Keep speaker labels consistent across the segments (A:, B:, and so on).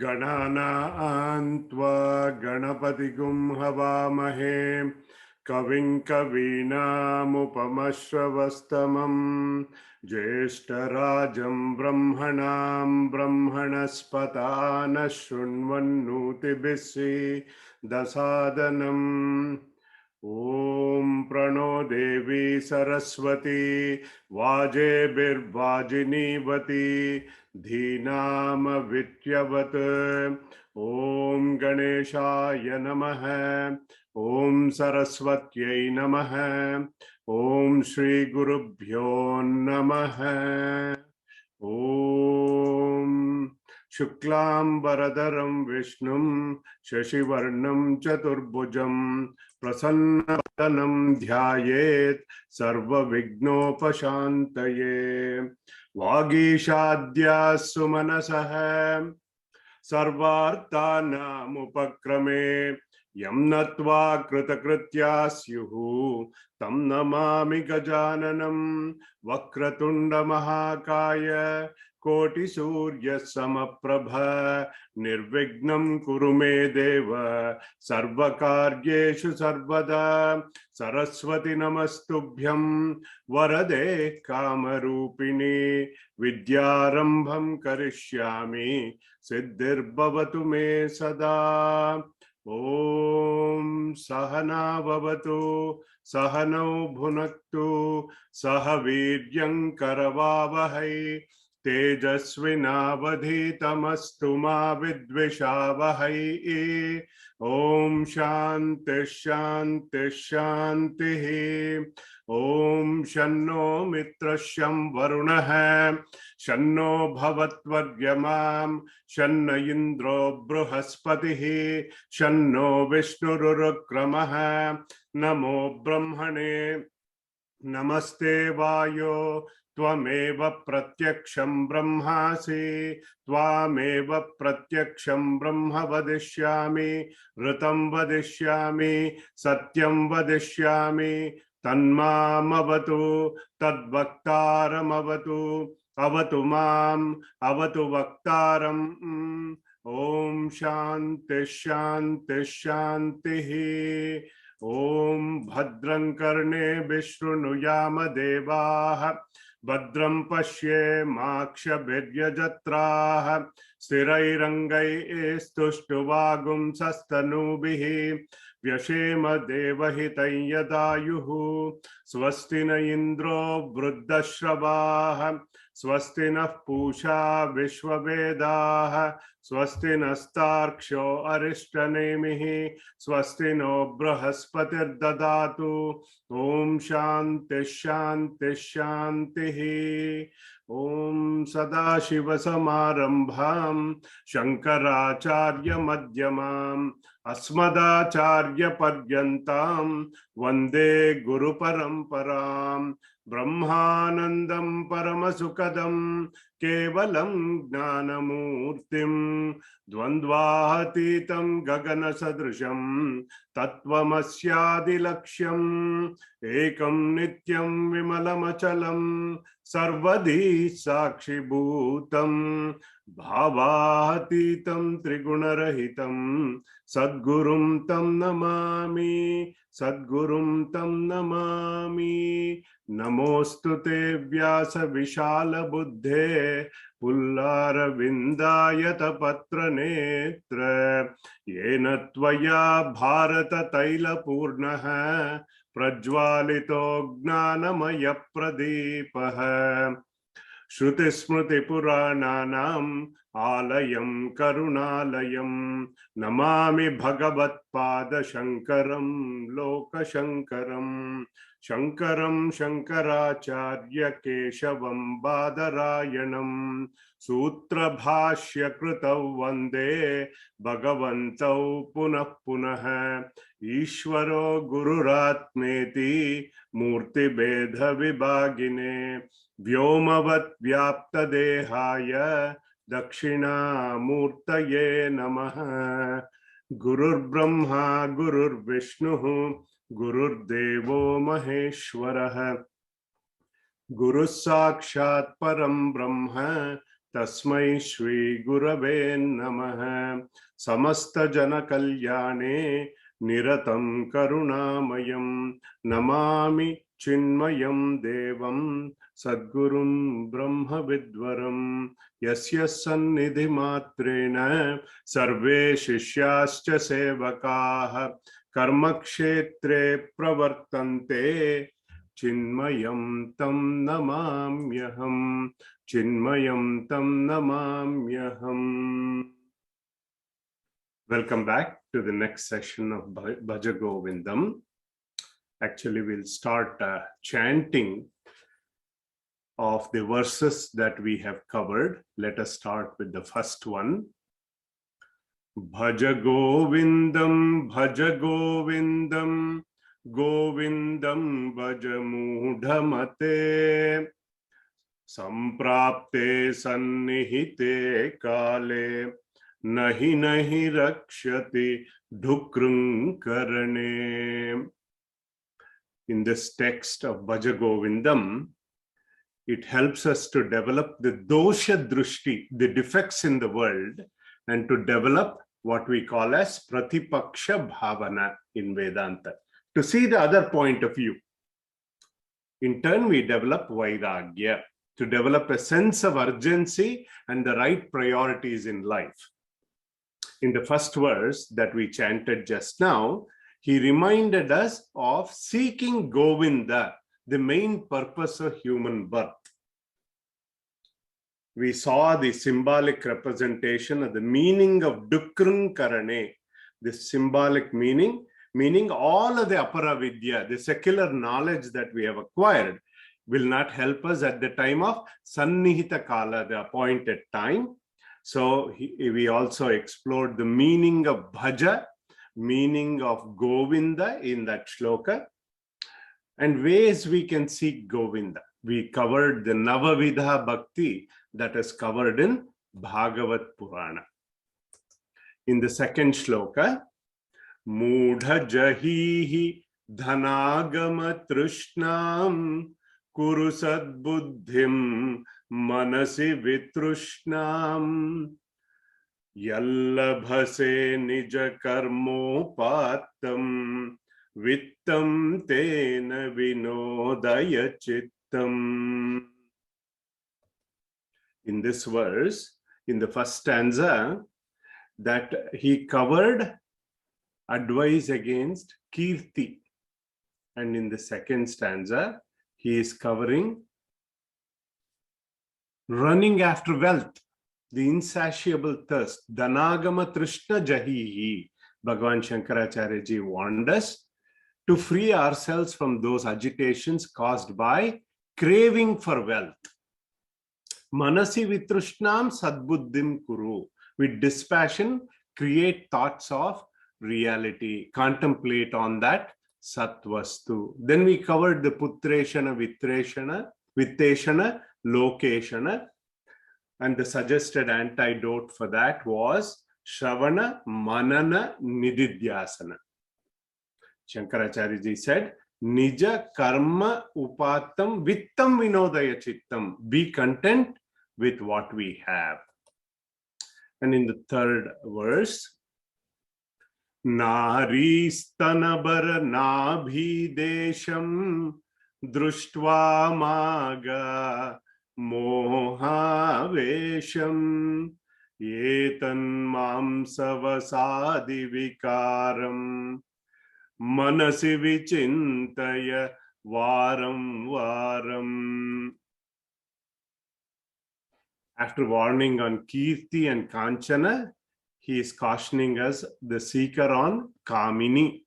A: गणानान्त्वा गणपतिगुं हवामहे कविं कवीनामुपमश्रवस्तमम् ज्येष्ठराजं ब्रह्मणां ब्रह्मणस्पतान शृण्वन्नोतिभिः दसादनम् ॐ प्रणो देवी सरस्वती वाजेभिर्वाजिनीवती धीनामविद्यवत् ॐ गणेशाय नमः ॐ सरस्वत्यै नमः ॐ श्री गुरुभ्यो नमः ॐ शुक्लांबरधरं विष्णुं शशिवर्णं चतुर्भुजं प्रसन्नवदनं ध्यायेत् सर्वविघ्नोपशान्तये वागीशाद्या सुमनसः सर्वार्थानामुपक्रमे यं नत्वा कृतकृत्या स्युः तं नमामि गजाननं वक्रतुण्डमहाकाय कोटिसूर्यसमप्रभ निर्विघ्नं कुरु मे देव सर्वकार्येषु सर्वदा सरस्वती नमस्तुभ्यं वरदे कामरूपिणी विद्यारंभं करिष्यामि सिद्धिर्भवतु मे सदा ॐ सहना भवतु सहनौ भुनक्तु सह वीर्यं करवावहै तेजस्विनावधीतमस्तु मा विद्विषावहै ॐ शान्ति शान्ति शान्तिः ॐ शन्नो मित्रशं वरुणः शन्नो भवत्वर्यमां शन्न इन्द्रो बृहस्पतिः शन्नो विष्णुरुक्रमः नमो ब्रह्मणे नमस्ते वायो त्वमेव प्रत्यक्षं ब्रह्मासि त्वामेव प्रत्यक्षं ब्रह्म वदिष्यामि ऋतं वदिष्यामि सत्यं वदिष्यामि तन्मामवतु तद्वक्तारमवतु अवतु माम् अवतु वक्तारम् ॐ शान्ति शान्ति शान्तिः ॐ भद्रं कर्णेभिः शृणुयाम देवाः भद्रं पश्येमाक्षभिर्यजत्राः स्थिरैरङ्गैस्तुष्टुवागुंसस्तनूभिः व्यशेम देवहितं यदायुः स्वस्ति न इन्द्रो वृद्धश्रवाः स्वस्ति नः पूषा विश्ववेदाः स्वस्ति नस्तार्क्ष्यो अरिष्टनेमिः स्वस्ति नो बृहस्पतिर्ददातु ॐ शान्ति शान्ति शान्तिः ॐ सदाशिवसमारम्भां शङ्कराचार्यमध्यमाम् अस्मदाचार्यपर्यन्तां वन्दे गुरुपरम्परां ब्रह्मानन्दं परमसुखदं केवलं ज्ञानमूर्तिं द्वन्द्वातीतं गगनसदृशं तत्त्वमस्यादिलक्ष्यम् एकं नित्यं विमलमचलं सर्वधी साक्षिभूतं भावातीतं त्रिगुणरहितं सद्गुरुं तं नमामि सद्गुरुं तं नमामि नमोऽस्तु ते व्यास विशाल बुद्धे पुल्लारविन्दायतपत्रनेत्र येन त्वया भारत तैलपूर्णः प्रज्वालितो ज्ञानमय प्रदीपः श्रुतिस्मृतिपुराणानां आलयं करुणालयं नमामि भगवत्पादशङ्करं लोकशङ्करं शङ्करं शङ्कराचार्य केशवं बादरायणं सूत्रभाष्यकृतौ वन्दे भगवन्तौ पुनः पुनः ईश्वरो गुरुरात्मेति मूर्तिभेदविभागिने व्योमवत् व्याप्तदेहाय दक्षिणामूर्तये नमः। गुरुर्ब्रह्मा गुरुर्विष्णुः गुरुर्देवो महेश्वरः गुरुः साक्षात् परं ब्रह्म तस्मै श्री गुरवे नमः। समस्त जन कल्याणे निरतं करुणामयं नमामि चिन्मयं देवं सद्गुरुं ब्रह्म विद्वरं यस्य सन्निधिमात्रेण सर्वे शिष्याश्च सेवकाः कर्मक्षेत्रे प्रवर्तन्ते चिन्मयं तं नमाम्यहं चिन्मयं तं नमाम्यहम्. Welcome back to the next session of Bhaja Govindam. Actually, we'll start chanting of the verses that we have covered. Let us start with the first one. Bhaja Govindam, Bhaja Govindam, Govindam Bhaja Mudhamate, Samprapte Sannihite Kale, Nahi Nahi Rakshati Dhukrung Karane. In this text of Bhaja Govindam, it helps us to develop the dosha drushti, the defects in the world, and to develop what we call as pratipaksha bhavana in Vedanta, to see the other point of view. In turn, we develop vairagya, to develop a sense of urgency and the right priorities in life. In the first verse that we chanted just now, he reminded us of seeking Govinda, the main purpose of human birth. We saw the symbolic representation of the meaning of Dukrung Karane, the symbolic meaning all of the aparavidya, the secular knowledge that we have acquired, will not help us at the time of Sannihita Kala, the appointed time. So we also explored the meaning of Bhaja, meaning of Govinda in that shloka, and ways we can seek Govinda. We covered the Navavidha Bhakti that is covered in Bhagavat Purana. In the second shloka, Mudha Jahihi Dhanagama Trushnam Kuru Sadbuddhim Manasi Vitrushnam Yallabhase Nija Karmopatam Vittam Tena Vinodaya Chittam. In this verse, in the first stanza, that he covered advice against kirti, and in the second stanza, he is covering running after wealth, the insatiable thirst. Dhanagama Trishna Jahihi. Bhagavan Shankaracharya ji warned us to free ourselves from those agitations caused by craving for wealth. Manasi Vitrushnam Sadbuddhim Kuru. With dispassion, create thoughts of reality, contemplate on that Satvastu. Then we covered the Putreshana, Vitteshana, Lokeshana, and the suggested antidote for that was Shravana, Manana, Nididhyasana. Shankaracharya ji said, Nija karma upatam vittam vinodaya chittam. Be content with what we have. And in the third verse, Nari stanabar nabhi desham društva maga mohavesham yetan mamsavasadi vikaram manasi vichintaya varam varam. After warning on Kirti and Kanchana, he is cautioning us, the seeker, on Kamini.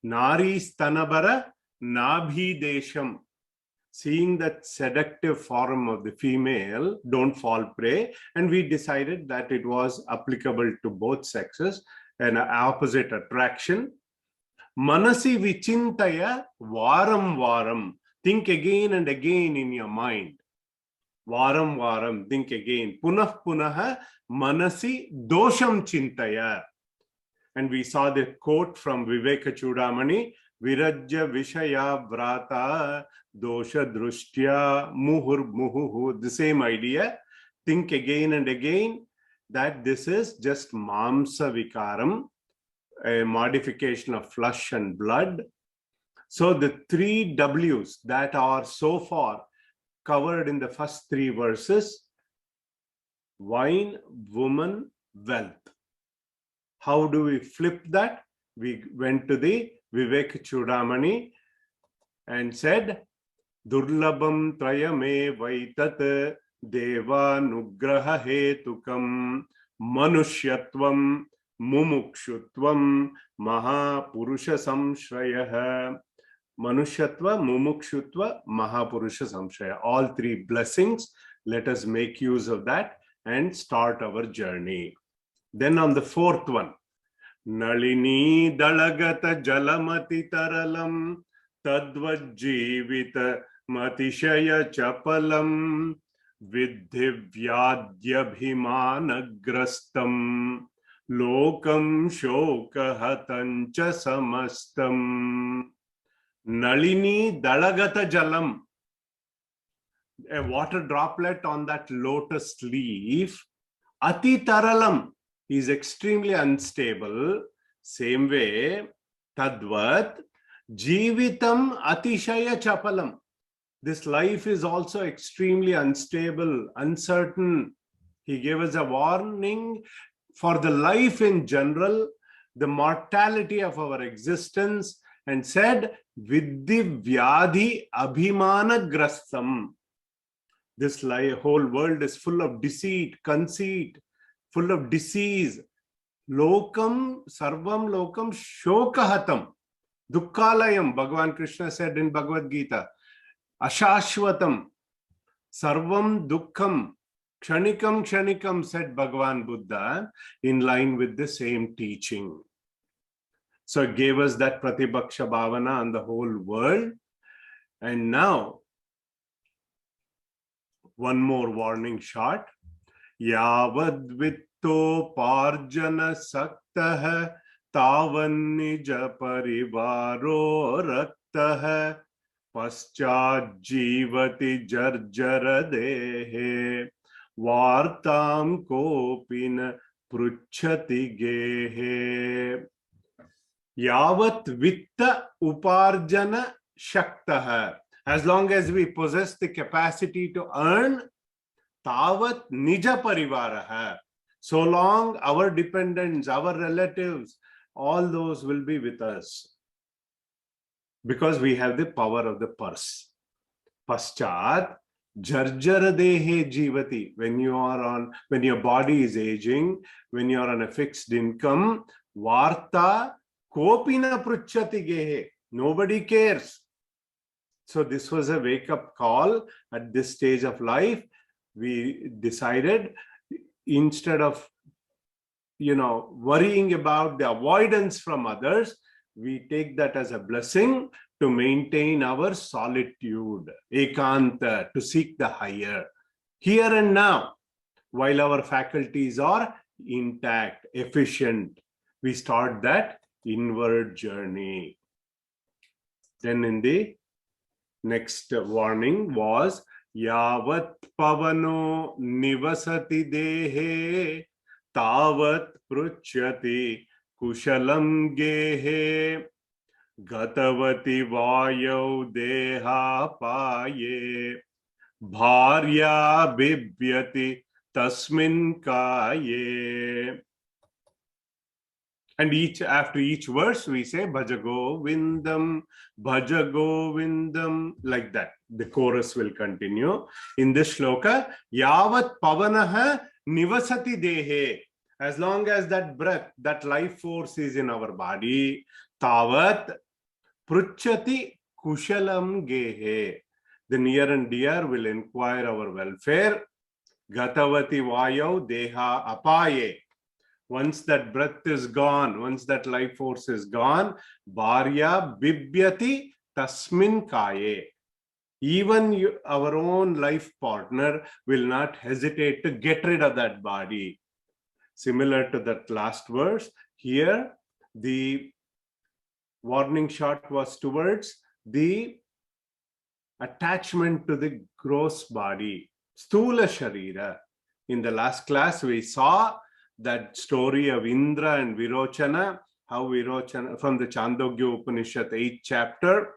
A: Nari Stanabara Nabhi Desham. Seeing that seductive form of the female, don't fall prey. And we decided that it was applicable to both sexes, an opposite attraction. Manasi Vichintaya Varam Varam. Think again and again in your mind. Varam Varam, think again. Punah Punaha Manasi Dosham Chintaya. And we saw the quote from Viveka Chudamani, Virajya Vishaya Vrata Dosha Drushtya Muhur Muhuhu. The same idea. Think again and again that this is just Mamsa Vikaram, a modification of flesh and blood. So the three W's that are so far covered in the first three verses: wine, woman, wealth. How do we flip that? We went to the Vivek Chudamani and said, Durlabam Trayame Vaitat Deva Nugraha Hetukam Manushyatvam Mumukshutvam Mahapurusha Samshrayah. Manushyatva, Mumukshutva, Mahapurusha Samshraya. All three blessings. Let us make use of that and start our journey. Then on the fourth one, Nalini Dalagata Jalamati Taralam Tadvajjivita Matishaya Chapalam Vidhivyadhyabhimanagrastam Lokam Shokahatancha Samastam. Nalini Dalagata Jalam, a water droplet on that lotus leaf. Ati Taralam is extremely unstable. Same way, Tadvat Jivitam Atishaya Chapalam. This life is also extremely unstable, uncertain. He gave us a warning for the life in general, the mortality of our existence, and said, Vidhi Vyadhi Abhimana Grastam. This whole world is full of deceit, conceit, full of disease. Lokam, Sarvam Lokam, Shokahatam. Dukkhalayam, Bhagavan Krishna said in Bhagavad Gita. Ashashvatam, Sarvam Dukkham, Kshanikam Kshanikam, said Bhagavan Buddha, in line with the same teaching. So it gave us that Pratibhaksha Bhavana on the whole world. And now, one more warning shot. Yavad vitto parjana saktah tavan nija parivaro raktah paschat jivati jarjara dehe vartam kopina pruchati gehe. Yavat vitta uparjana shaktah. As long as we possess the capacity to earn, tavat nija parivaraha. So long our dependents, our relatives, all those will be with us. Because we have the power of the purse. Paschat jarjara dehe jivati. When your body is aging, when you are on a fixed income, varta kopina pruchati gehe. Nobody cares. So this was a wake-up call at this stage of life. We decided, instead of worrying about the avoidance from others, we take that as a blessing to maintain our solitude, ekanta, to seek the higher, here and now, while our faculties are intact, efficient. We start that inward journey. Then in the next warning was Yavat Pavano Nivasati Dehe Tavat Pruchyati Kushalam Gehe Gatavati Vayo Deha Paye Bharya Bibhyati Tasmin Kaye. And after each verse, we say Bhaja Govindam, Bhaja Govindam, like that. The chorus will continue. In this shloka, Yavat Pavanaha Nivasati Dehe. As long as that breath, that life force is in our body, Tavat Pruchati Kushalam Gehe. The near and dear will inquire our welfare. Gatavati Vayav Deha Apaye. Once that breath is gone, once that life force is gone, Bharya Bibhyati Tasmin Kaye. Even our own life partner will not hesitate to get rid of that body. Similar to that last verse, here the warning shot was towards the attachment to the gross body, Stula Sharira. In the last class, we saw that story of Indra and Virochana, how Virochana, from the Chandogya Upanishad 8th chapter,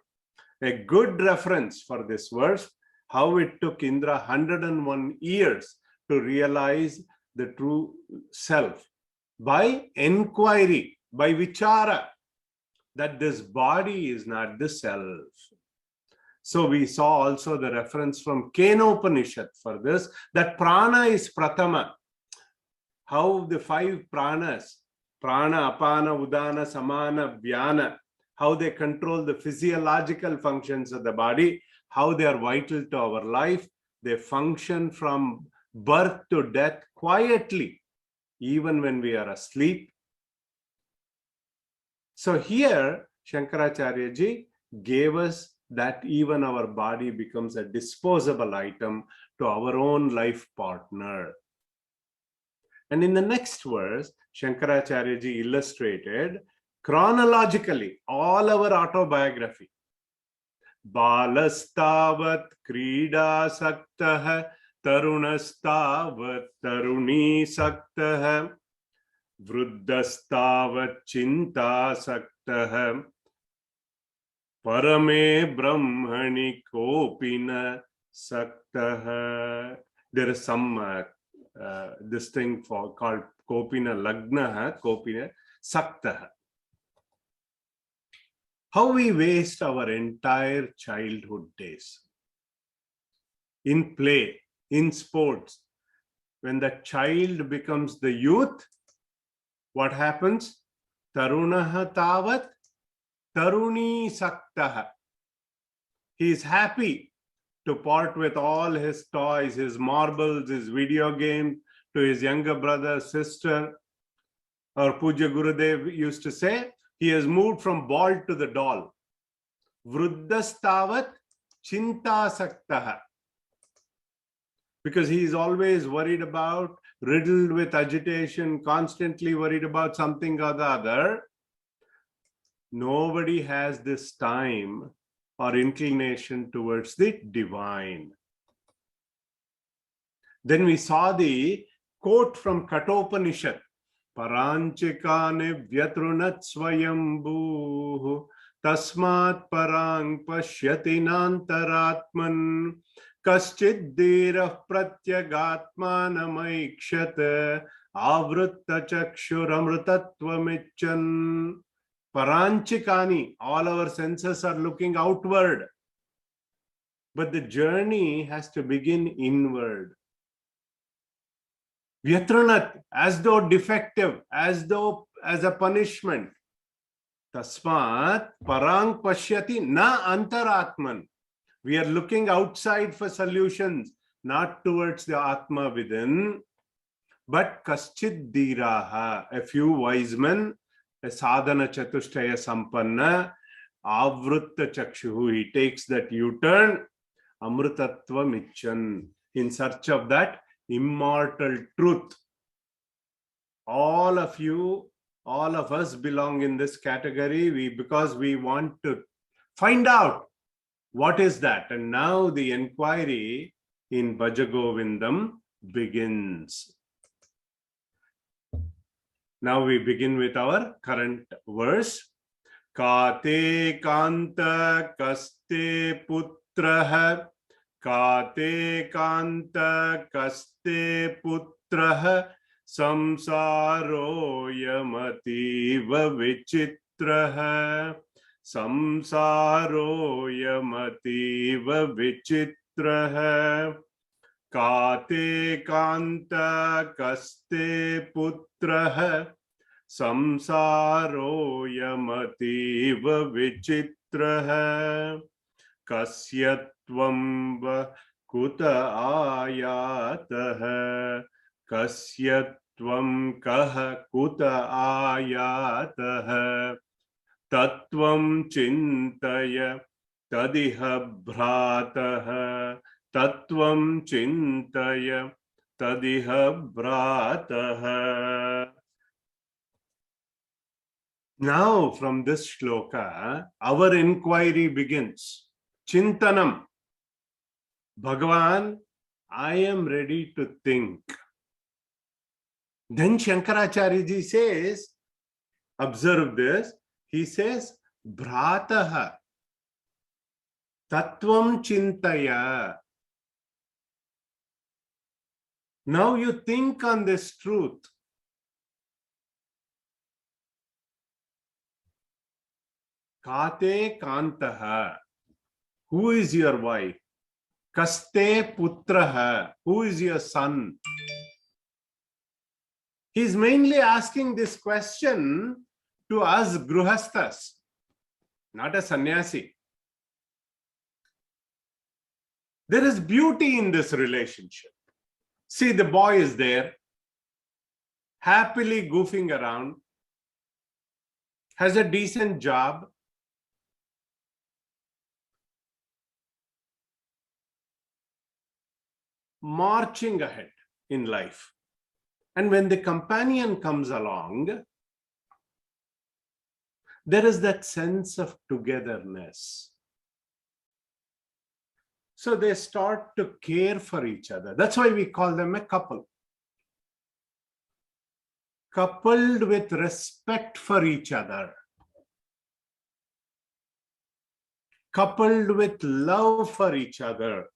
A: a good reference for this verse, how it took Indra 101 years to realize the true self by inquiry, by vichara, that this body is not the self. So we saw also the reference from Kenopanishad for this, that prana is pratama. How the 5 pranas, prana, apana, udana, samana, vyana, how they control the physiological functions of the body, how they are vital to our life. They function from birth to death quietly, even when we are asleep. So here, Shankaracharya ji gave us that even our body becomes a disposable item to our own life partner. And in the next verse, Shankaracharya ji illustrated chronologically all our autobiography. Balastavat krida saktah, tarunastavat taruni saktah, vruddhastavat chinta saktah, parame brahmani kopina saktah. There is some this thing called kopina lagna, kopina saktah. How we waste our entire childhood days in play, in sports. When the child becomes the youth, what happens? Tarunaha tavat taruni saktah. He is happy to part with all his toys, his marbles, his video games to his younger brother, sister. Our Puja Gurudev used to say, he has moved from ball to the doll. Vruddhastavat chinta saktah. Because he is always worried about, riddled with agitation, constantly worried about something or the other. Nobody has this time or inclination towards the divine. Then we saw the quote from Katopanishad. Paranchikane vyatrunat swayambhu tasmat parang pashyati nantaratman kaschid dhirah pratyagatmanamaikshat avrutta chakshuramrutatvamichan. Paranchikani, all our senses are looking outward. But the journey has to begin inward. Vyatranat, as though defective, as though as a punishment. Tasmat parang pashyati na antaratman. We are looking outside for solutions, not towards the Atma within. But kaschid dhiraha, a few wise men, a sadhana chatushtaya sampanna, avrutta chakshuhu, he takes that U-turn, amrutattva michan, in search of that immortal truth. All of you, all of us belong in this category because we want to find out what is that. And now the inquiry in Bhaja Govindam begins. Now we begin with our current verse. Kate kanta kaste putraha, Kate kanta kaste putraha, संसारोऽयमतीव विचित्रः संसारोऽयमतीव विचित्रः काते कान्त कस्ते पुत्रः संसारोऽयमतीव विचित्रः कस्य त्वं कुत आयातः कस्य त्वं कः कुत आयातः तत्त्वं चिन्तय तदिह भ्रातः तत्त्वं चिन्तय तदिह भ्रातः. Now from this shloka our inquiry begins. Chintanam. Bhagavan, I am ready to think. Then Shankaracharya ji says, observe this, he says, Bhrataha Tattvam Chintaya. Now you think on this truth. Kate Kantaha. Who is your wife? Kaste Putraha. Who is your son? He is mainly asking this question to us Gruhasthas, not a sannyasi. There is beauty in this relationship. See, the boy is there, happily goofing around, has a decent job, marching ahead in life. And when the companion comes along, there is that sense of togetherness. So they start to care for each other. That's why we call them a couple. Coupled with respect for each other. Coupled with love for each other.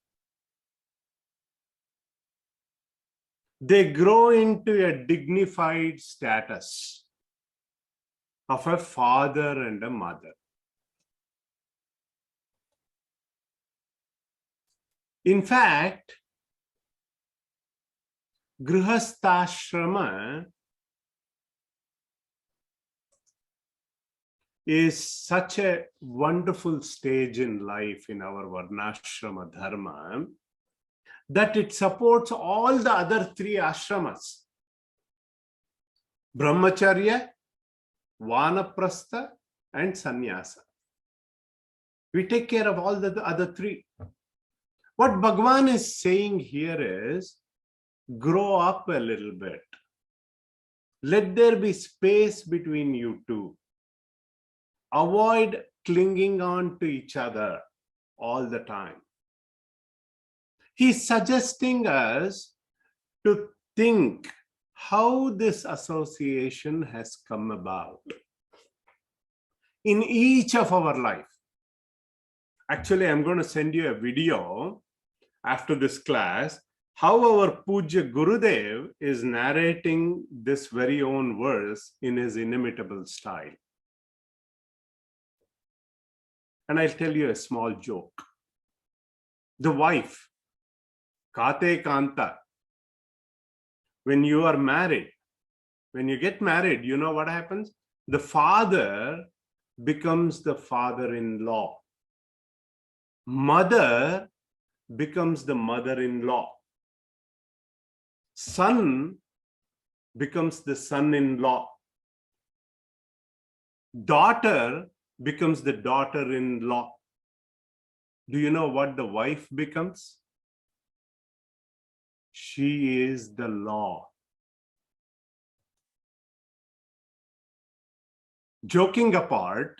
A: They grow into a dignified status of a father and a mother. In fact, Grihastha is such a wonderful stage in life in our Varnashrama Dharma that it supports all the other three ashramas. Brahmacharya, Vanaprastha and Sannyasa. We take care of all the other three. What Bhagavan is saying here is, grow up a little bit. Let there be space between you two. Avoid clinging on to each other all the time. He's suggesting us to think how this association has come about in each of our life. Actually, I'm going to send you a video after this class, how our Puja Gurudev is narrating this very own verse in his inimitable style. And I'll tell you a small joke. The wife, Kate Kanta, when you are married, when you get married, you know what happens? The father becomes the father-in-law. Mother becomes the mother-in-law. Son becomes the son-in-law. Daughter becomes the daughter-in-law. Do you know what the wife becomes? She is the law. Joking apart,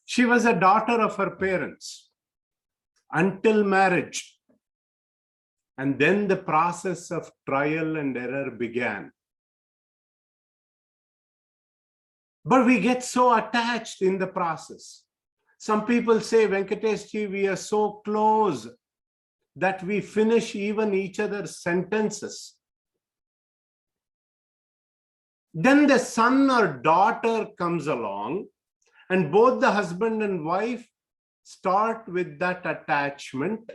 A: she was a daughter of her parents until marriage. And then the process of trial and error began. But we get so attached in the process. Some people say, Venkatesh ji, we are so close that we finish even each other's sentences. Then the son or daughter comes along, and both the husband and wife start with that attachment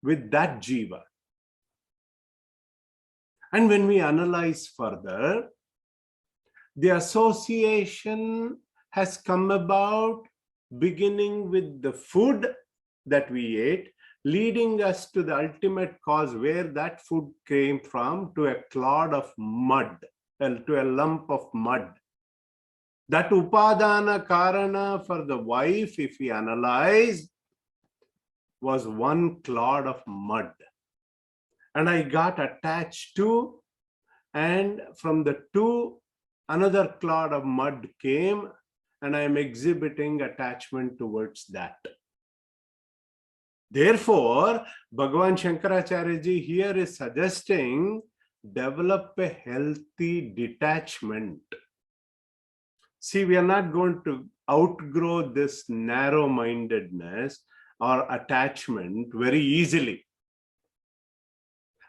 A: with that jiva. And when we analyze further, the association has come about beginning with the food that we ate, leading us to the ultimate cause where that food came from, to a clod of mud, to a lump of mud. That upadana karana for the wife, if we analyze, was one clod of mud. And I got attached to, and from the two, another clod of mud came, and I am exhibiting attachment towards that. Therefore, Bhagavan Shankaracharya ji here is suggesting develop a healthy detachment. See, we are not going to outgrow this narrow-mindedness or attachment very easily.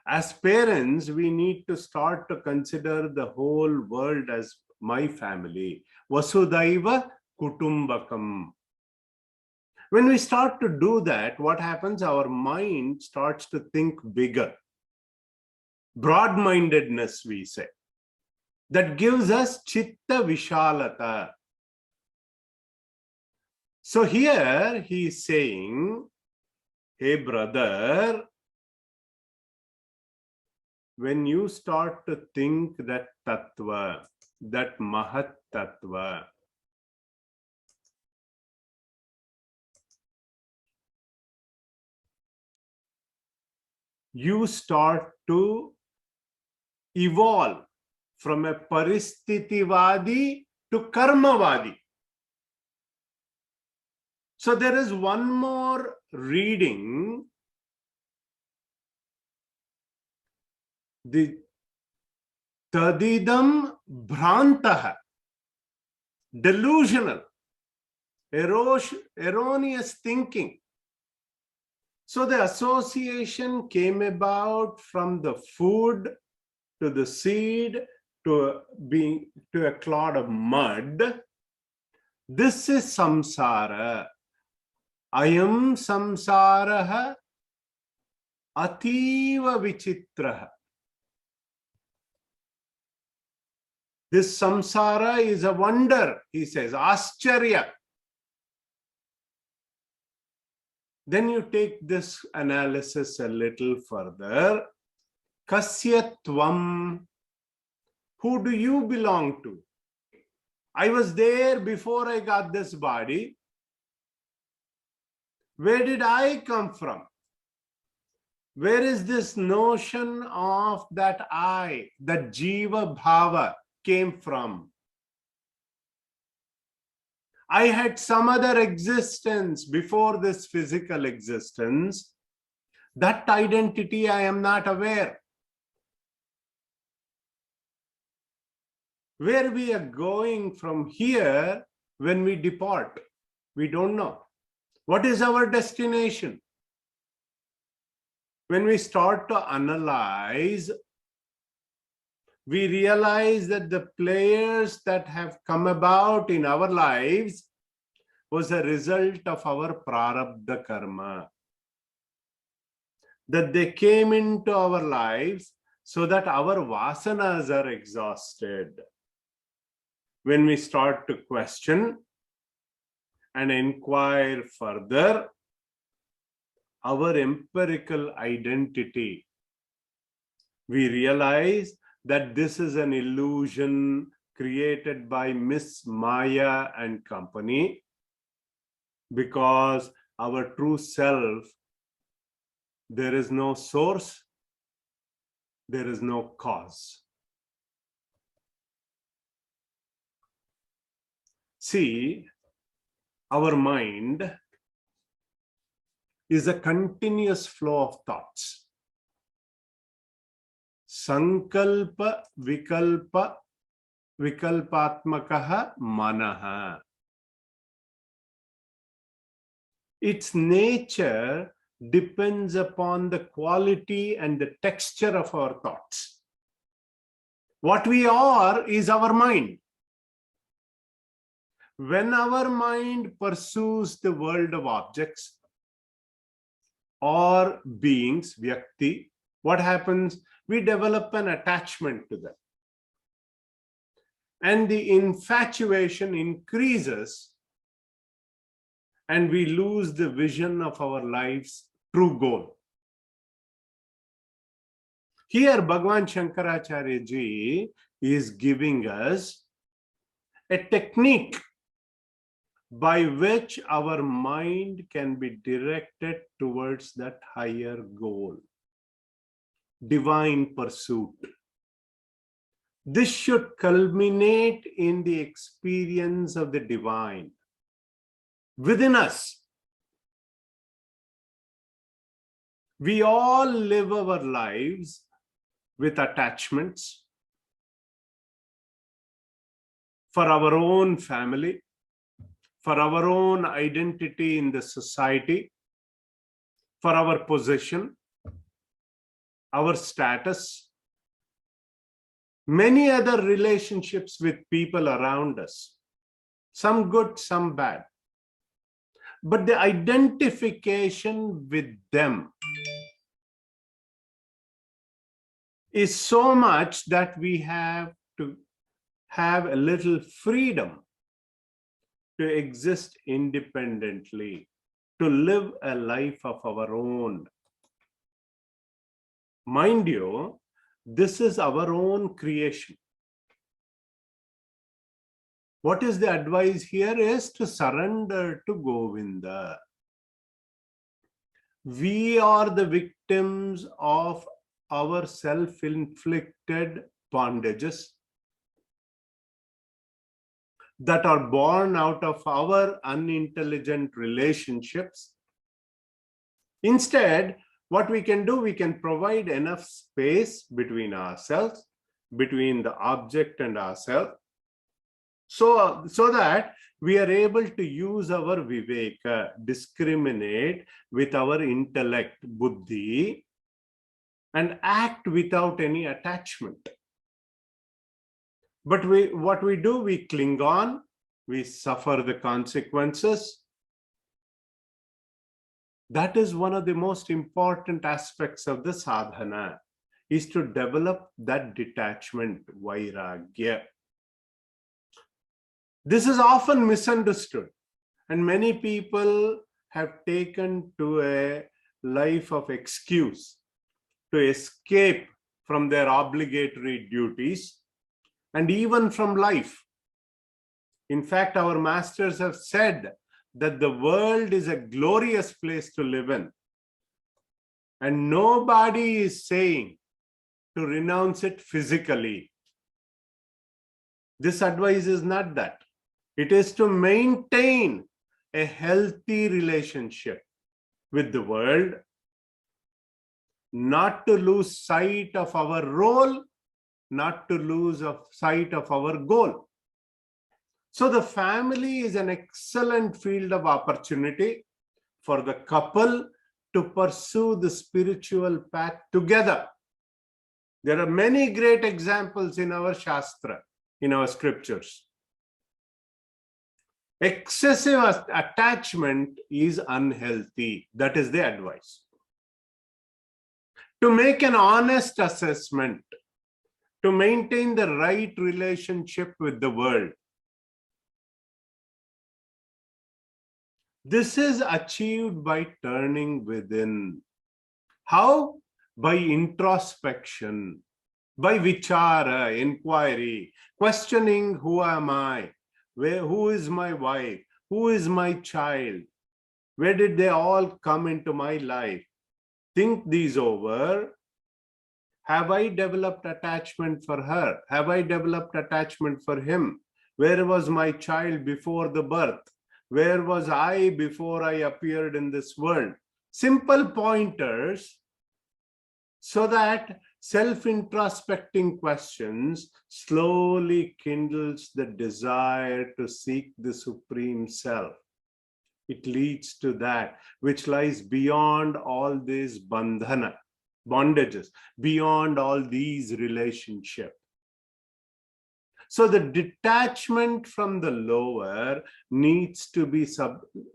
A: As parents, we need to start to consider the whole world as my family. Vasudhaiva Kutumbakam. When we start to do that, what happens? Our mind starts to think bigger. Broad-mindedness, we say. That gives us chitta vishalata. So here he is saying, hey brother, when you start to think that tattva, that mahat tattva, you start to evolve from a paristhithivadi to karmavadi. So there is one more reading, the tadidam bhrantaha, delusional, erroneous thinking. So the association came about from the food to the seed to a clod of mud. This is samsara. Ayam samsaraha ativa vichitraha. This samsara is a wonder, he says, ascharya. Then you take this analysis a little further. Kasya tvam. Who do you belong to? I was there before I got this body. Where did I come from? Where is this notion of that I, that jiva bhava came from? I had some other existence before this physical existence. That identity I am not aware. Where we are going from here when we depart, we don't know. What is our destination? When we start to analyze, we realize that the players that have come about in our lives was a result of our prarabdha karma. That they came into our lives so that our vasanas are exhausted. When we start to question and inquire further, our empirical identity, we realize that this is an illusion created by Miss Maya and company, because our true self, there is no source, there is no cause. See, our mind is a continuous flow of thoughts. Sankalpa vikalpa vikalpatmakaha manaha. Its nature depends upon the quality and the texture of our thoughts. What we are is our mind. When our mind pursues the world of objects or beings, vyakti, what happens? We develop an attachment to them. And the infatuation increases, and we lose the vision of our life's true goal. Here, Bhagavan Shankaracharya ji is giving us a technique by which our mind can be directed towards that higher goal, divine pursuit. This should culminate in the experience of the divine within us. We all live our lives with attachments for our own family, for our own identity in the society, for our position, our status, many other relationships with people around us, some good, some bad. But the identification with them is so much that we have to have a little freedom to exist independently, to live a life of our own. Mind you, this is our own creation. What is the advice here is to surrender to Govinda. We are the victims of our self-inflicted bondages that are born out of our unintelligent relationships. Instead, what we can do, we can provide enough space between ourselves, between the object and ourselves, so that we are able to use our viveka, discriminate with our intellect, buddhi, and act without any attachment. But what we do, we cling on, we suffer the consequences. That is one of the most important aspects of the sadhana, is to develop that detachment, vairagya. This is often misunderstood, and many people have taken to a life of excuse to escape from their obligatory duties and even from life. In fact, our masters have said that the world is a glorious place to live in, and nobody is saying to renounce it physically. This advice is not that. It is to maintain a healthy relationship with the world, not to lose sight of our role, not to lose sight of our goal. So the family is an excellent field of opportunity for the couple to pursue the spiritual path together. There are many great examples in our Shastra, in our scriptures. Excessive attachment is unhealthy. That is the advice. To make an honest assessment, to maintain the right relationship with the world, this is achieved by turning within. How? By introspection, by vichara, inquiry, questioning, who am I? Who is my wife? Who is my child? Where did they all come into my life? Think these over. Have I developed attachment for her? Have I developed attachment for him? Where was my child before the birth? Where was I before I appeared in this world? Simple pointers, so that self-introspecting questions slowly kindles the desire to seek the Supreme Self. It leads to that which lies beyond all these bandhana, bondages, beyond all these relationships. So the detachment from the lower needs to be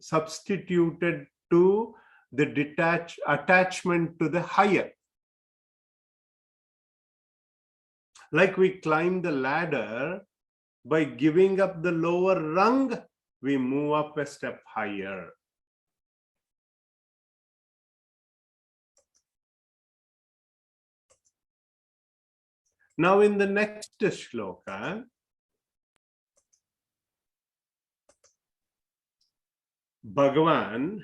A: substituted to the attachment to the higher. Like we climb the ladder, by giving up the lower rung, we move up a step higher. Now in the next shloka, Bhagavan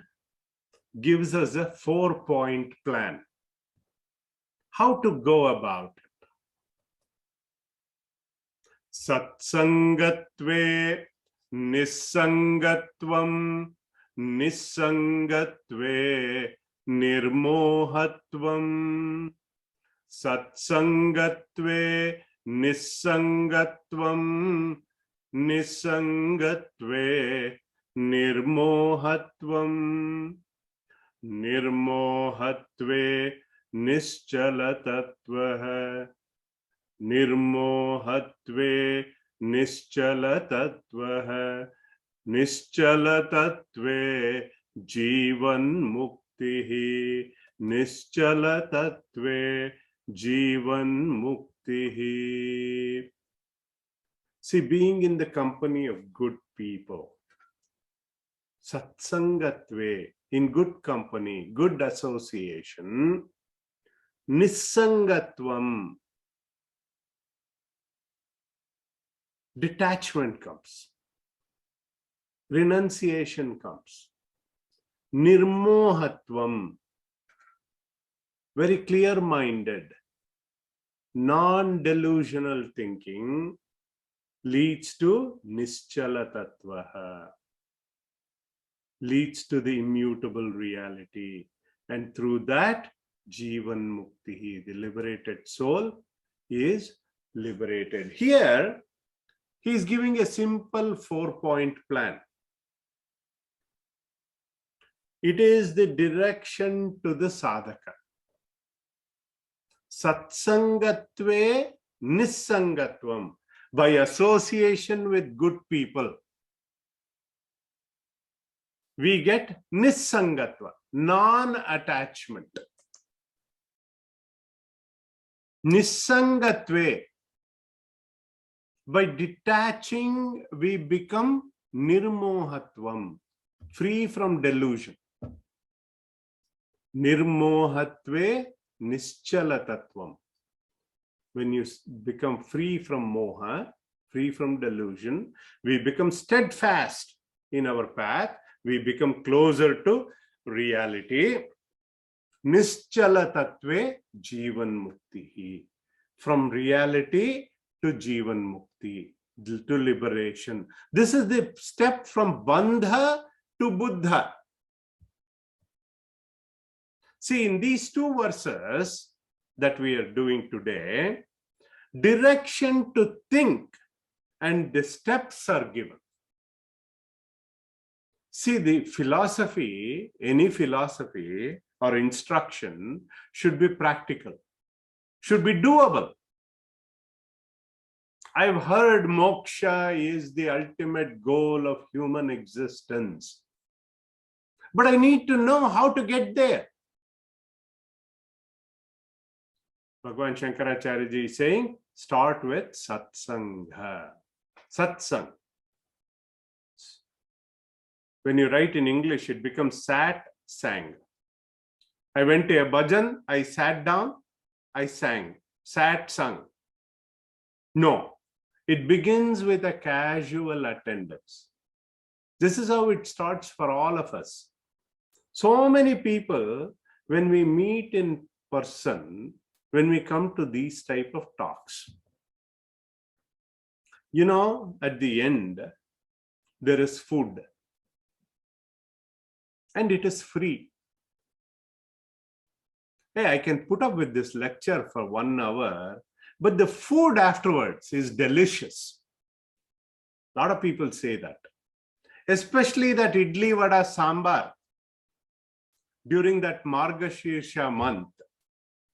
A: gives us a 4-point plan. How to go about it. Satsangatve nissangatvam, nissangatve nirmohatvam. Satsangatve nissangatvam, nissangatve nirmohatvam. Nirmohatve nischalatatvaha. Nirmohatve nischalatatvaha. Nischalatatve jivan muktihi. Nischalatatve jivan muktihi. See, being in the company of good people, satsangatve, in good company, good association, nissangatvam, detachment comes, renunciation comes, nirmohatvam, very clear-minded, non-delusional thinking leads to nischalatattvaha, leads to the immutable reality, and through that jivan muktihi, the liberated soul is liberated. Here he is giving a simple 4-point plan. It is the direction to the sadhaka. Satsangatve nissangatvam, by association with good people, we get nissangatva, non-attachment. Nissangatve, by detaching, we become nirmohatvam, free from delusion. Nirmohatve nischalatatvam. When you become free from moha, free from delusion, we become steadfast in our path, we become closer to reality. Nischalatatve jivan muktihi, from reality to jivan mukti, to liberation. This is the step from bandha to buddha. See, in these 2 verses that we are doing today, direction to think and the steps are given. See, the philosophy, any philosophy or instruction should be practical, should be doable. I've heard moksha is the ultimate goal of human existence, but I need to know how to get there. Bhagavan Shankaracharya ji is saying, start with satsanga. Satsang. When you write in English, it becomes sat, sang. I went to a bhajan, I sat down, I sang. Sat, sung. No, it begins with a casual attendance. This is how it starts for all of us. So many people, when we meet in person, when we come to these type of talks, you know, at the end, there is food. And it is free. Hey, I can put up with this lecture for 1 hour, but the food afterwards is delicious. A lot of people say that. Especially that idli vada sambar during that Margashirsha month.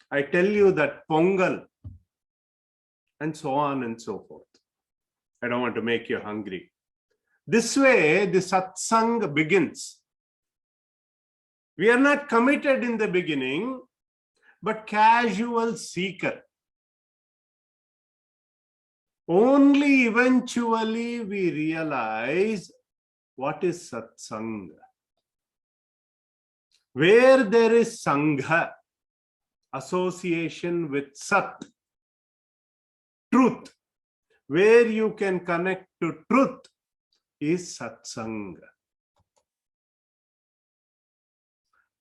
A: I tell you that pongal and so on and so forth. I don't want to make you hungry. This way, the satsang begins. We are not committed in the beginning, but casual seeker. Only eventually we realize what is satsang. Where there is sangha, association with sat, truth, where you can connect to truth, is satsang.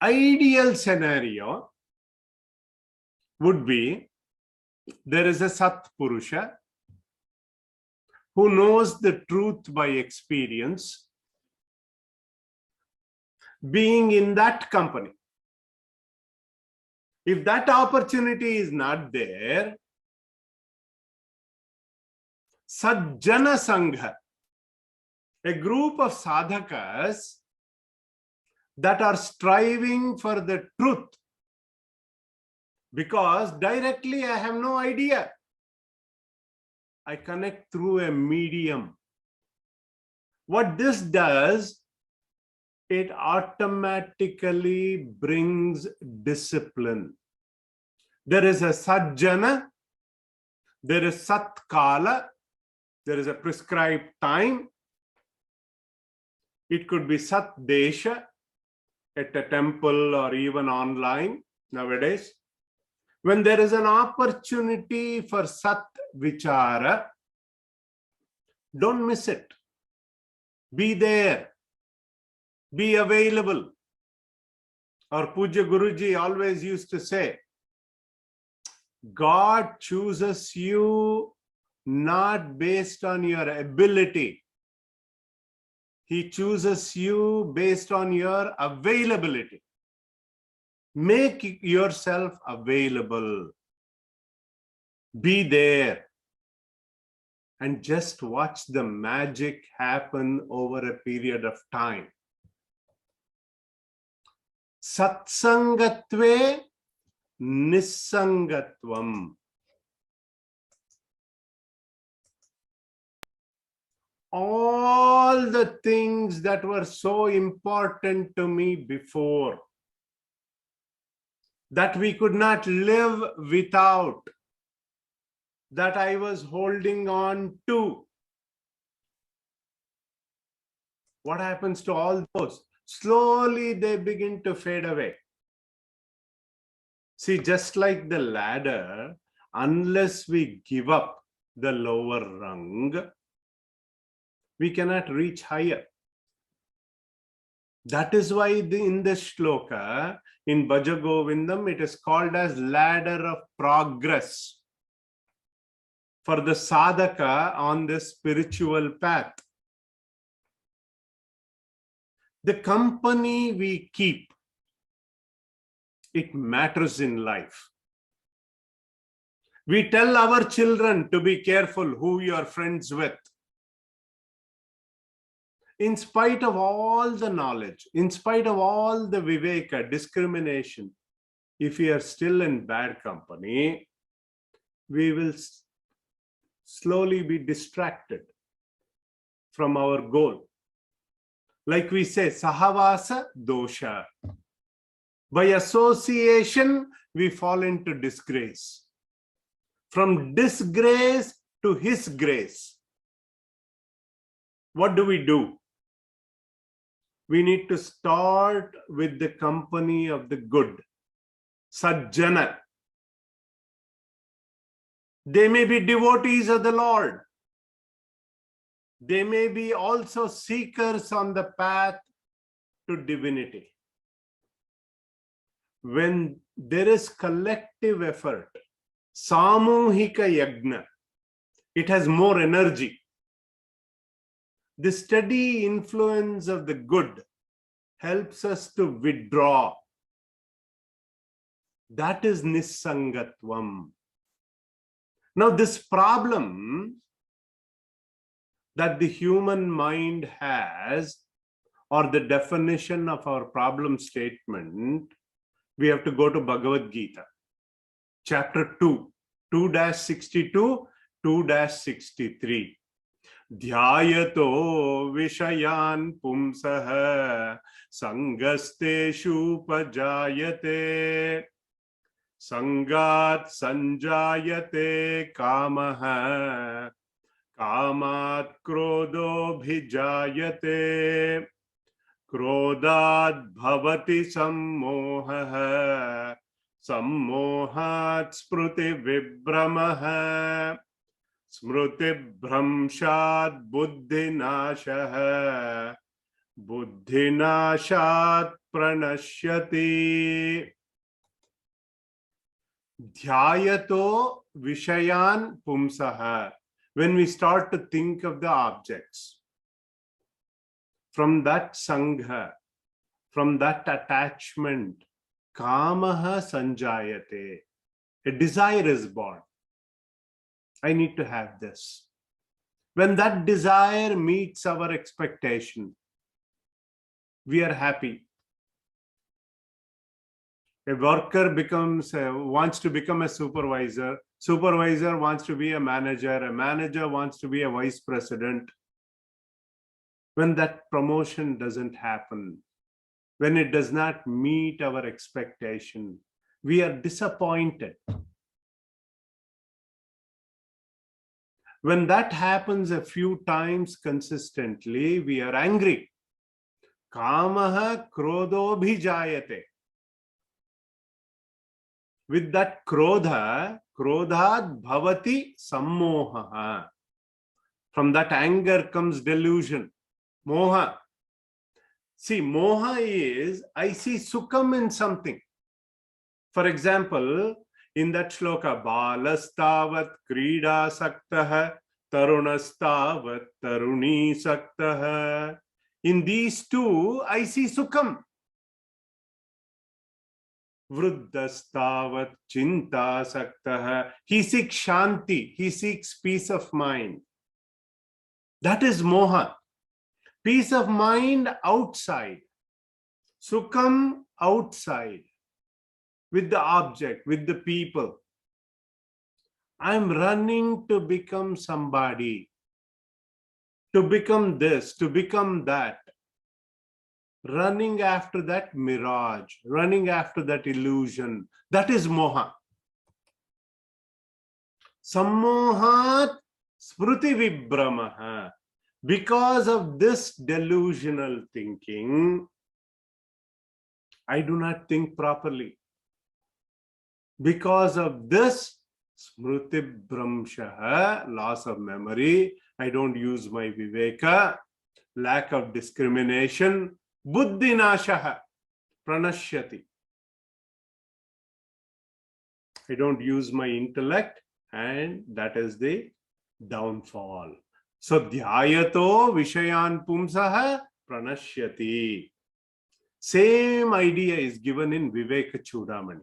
A: Ideal scenario would be there is a Sat Purusha who knows the truth by experience, being in that company. If that opportunity is not there, Sajjana Sangha, a group of sadhakas that are striving for the truth, because directly I have no idea. I connect through a medium. What this does, it automatically brings discipline. There is a Sajjana, there is Satkala, there is a prescribed time. It could be Sat Desha at a temple or even online nowadays. When there is an opportunity for Sat Vichara, don't miss it. Be there. Be available. Our Puja Guruji always used to say, God chooses you not based on your ability. He chooses you based on your availability. Make yourself available. Be there. And just watch the magic happen over a period of time. Satsangatve nissangatvam. All the things that were so important to me before, that we could not live without, that I was holding on to. What happens to all those? Slowly they begin to fade away. See, just like the ladder, unless we give up the lower rung, we cannot reach higher. That is why in the shloka, in Bhaja Govindam, it is called as ladder of progress for the sadhaka on the spiritual path. The company we keep, it matters in life. We tell our children to be careful who you are friends with. In spite of all the knowledge, in spite of all the viveka, discrimination, if we are still in bad company, we will slowly be distracted from our goal. Like we say, sahavasa dosha. By association, we fall into disgrace. From disgrace to his grace. What do? We need to start with the company of the good. Sajjana. They may be devotees of the Lord. They may be also seekers on the path to divinity. When there is collective effort, samuhika yagna, it has more energy. The steady influence of the good helps us to withdraw. That is nissangatvam. Now, this problem that the human mind has, or the definition of our problem statement, we have to go to Bhagavad Gita, chapter 2, 2-62, 2-63. Dhyayato vishayan pumsaha sangasteshu pajayate sangat sanjayate kamaha kamat krodho bhijayate krodhat bhavati sammoha sammohat spriti vibhramaha smruti bhramshat buddhinashah buddhinashat pranashyati. Dhyayato vishayan pumsaha. When we start to think of the objects, from that sangha, from that attachment, kamaha sanjayate. A desire is born. I need to have this. When that desire meets our expectation, we are happy. A worker wants to become a supervisor. Supervisor wants to be a manager wants to be a vice president. When that promotion doesn't happen, when it does not meet our expectation, we are disappointed. When that happens a few times consistently, we are angry. Kamaha krodho bhijayate. With that krodha, krodhat bhavati sammoha. From that anger comes delusion, moha. See, moha is, I see sukham in something. For example, in that shloka, balastavat krida saktah, tarunastavat taruni saktah. In these two, I see sukham. Vruddhastavat chinta saktah. He seeks shanti. He seeks peace of mind. That is moha. Peace of mind outside. Sukham outside. With the object, with the people. I'm running to become somebody. To become this, to become that. Running after that mirage, running after that illusion. That is moha. Sammohat smruti vibhramaha. Because of this delusional thinking, I do not think properly. Because of this smruti bhramshaha, loss of memory, I don't use my viveka, lack of discrimination, buddhinashaha, pranashyati. I don't use my intellect, and that is the downfall. So, dhyayato vishayan pumsaha pranashyati. Same idea is given in Viveka Chudamani.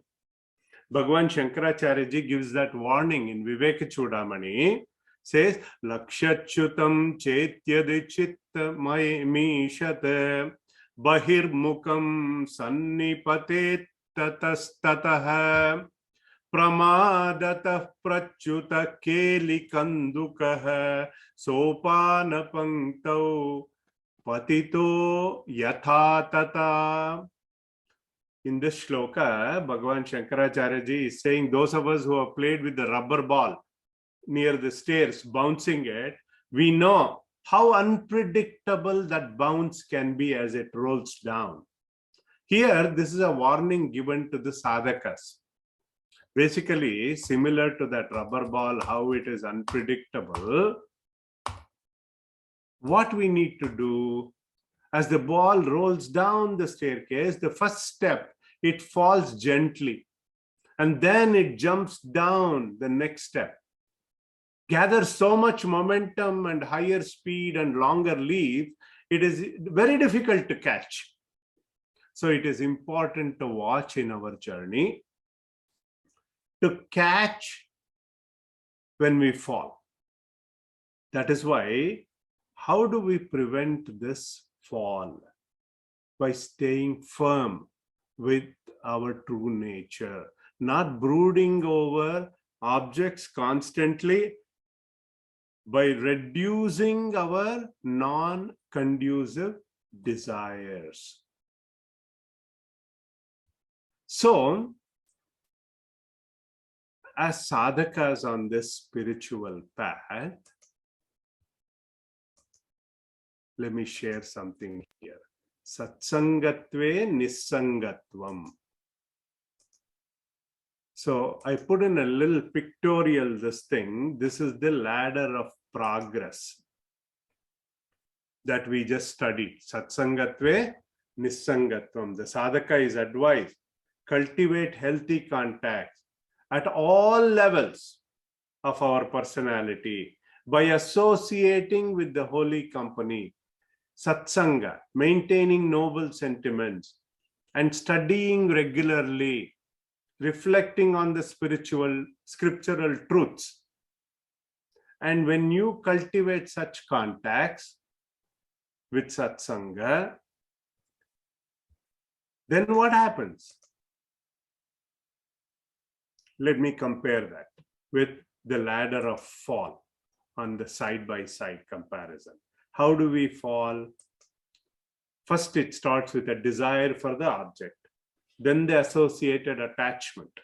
A: Bhagavan Shankaracharya ji gives that warning in Viveka Chudamani. Says, Lakshachutam chetyadichit mishat bahirmukam sannipatet tatastataha pramadatah prachuta kelikandukah sopana panktau patito yatha tata. In this shloka, Bhagavan Shankaracharya ji is saying, those of us who have played with the rubber ball near the stairs, bouncing it, we know how unpredictable that bounce can be as it rolls down. Here, this is a warning given to the sadhakas. Basically, similar to that rubber ball, how it is unpredictable, what we need to do, as the ball rolls down the staircase, the first step, it falls gently, and then it jumps down the next step. Gathers so much momentum and higher speed and longer leap, it is very difficult to catch. So it is important to watch in our journey, to catch when we fall. That is why, how do we prevent this fall? By staying firm with our true nature, not brooding over objects constantly, by reducing our non-conducive desires. So, as sadhakas on this spiritual path, let me share something here. Satsangatve nissangatvam. So I put in a little pictorial this thing. This is the ladder of progress that we just studied. Satsangatve nissangatvam. The sadhaka is advised, cultivate healthy contacts at all levels of our personality by associating with the holy company, satsanga, maintaining noble sentiments, and studying regularly, reflecting on the scriptural truths. And when you cultivate such contacts with satsanga, then what happens? Let me compare that with the ladder of fall on the side-by-side comparison. How do we fall? First, it starts with a desire for the object, then the associated attachment.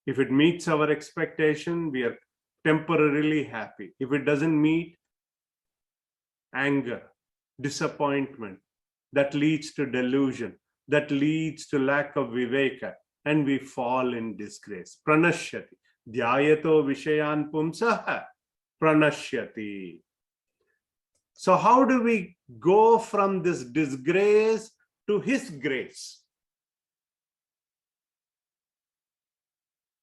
A: If it meets our expectation, we are temporarily happy. If it doesn't meet, anger, disappointment, that leads to delusion, that leads to lack of viveka, and we fall in disgrace. Pranashyati. Dhyayato vishayan pumsaha pranashyati. So how do we go from this disgrace to his grace?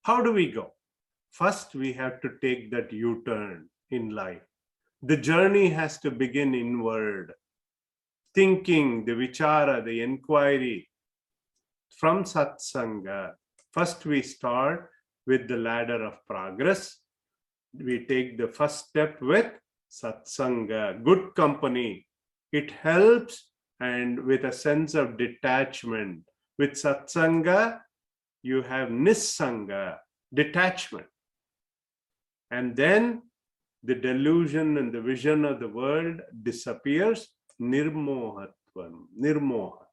A: How do we go? First, we have to take that U-turn in life. The journey has to begin inward. Thinking, the vichara, the inquiry from satsanga. First, we start with the ladder of progress. We take the first step with satsanga, good company. It helps, and with a sense of detachment. With satsanga, you have nissanga, detachment. And then the delusion and the vision of the world disappears, nirmohatvam, nirmoha.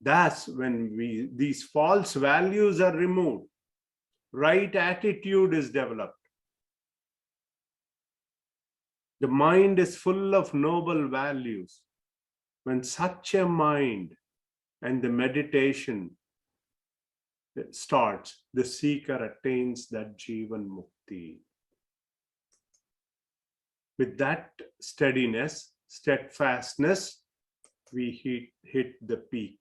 A: That's when these false values are removed. Right attitude is developed. The mind is full of noble values. When such a mind and the meditation starts, the seeker attains that Jivan Mukti. With that steadiness, steadfastness, we hit the peak.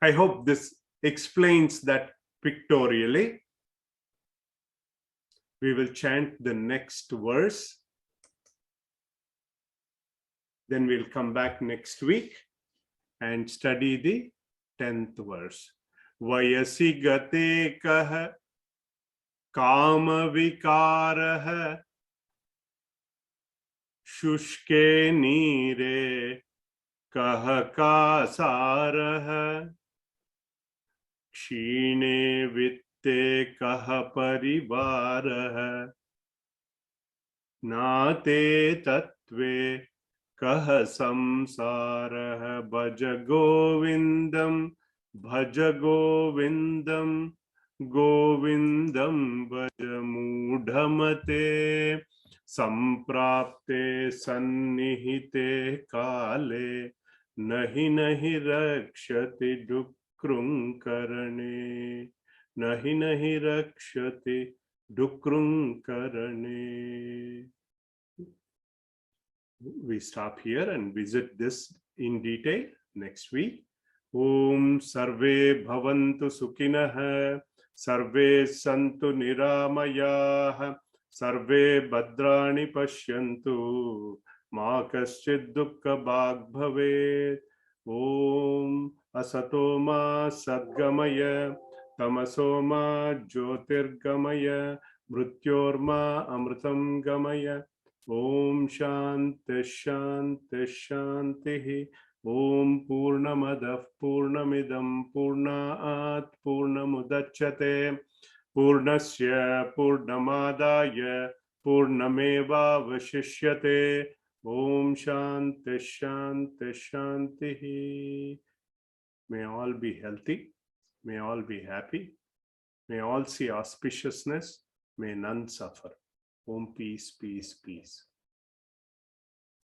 A: I hope this explains that pictorially. We will chant the next verse. Then we'll come back next week and study the 10th verse. Vayasi gate kah kama vikarah shushke neere kah ka sarah kshine vitte kah parivarah nate tatve कह संसारः भज गोविंदम गोविंदम भज मूढ़मते संप्राप्ते सन्निहिते काले नहि रक्षति डुक्रुंकरणे नहि रक्षति डुक्रुंकरणे. We stop here and visit this in detail next week. Om sarve bhavantu sukhinah, sarve santu niramayah, sarve bhadrani pashyantu, ma kaschid dukkha bhag bhavet. Om asato ma sadgamaya, tamaso ma jyotirgamaya, mrityorma amritam gamaya. Om Shanti Shanti Shanti. Om Purnamadav Purnamidam Purnaat Purnamudachyate Purnasya Purnamadaya Purnameva Vashishyate. Om Shanti Shanti Shanti. May all be healthy. May all be happy. May all see auspiciousness. May none suffer. Om peace, peace, peace.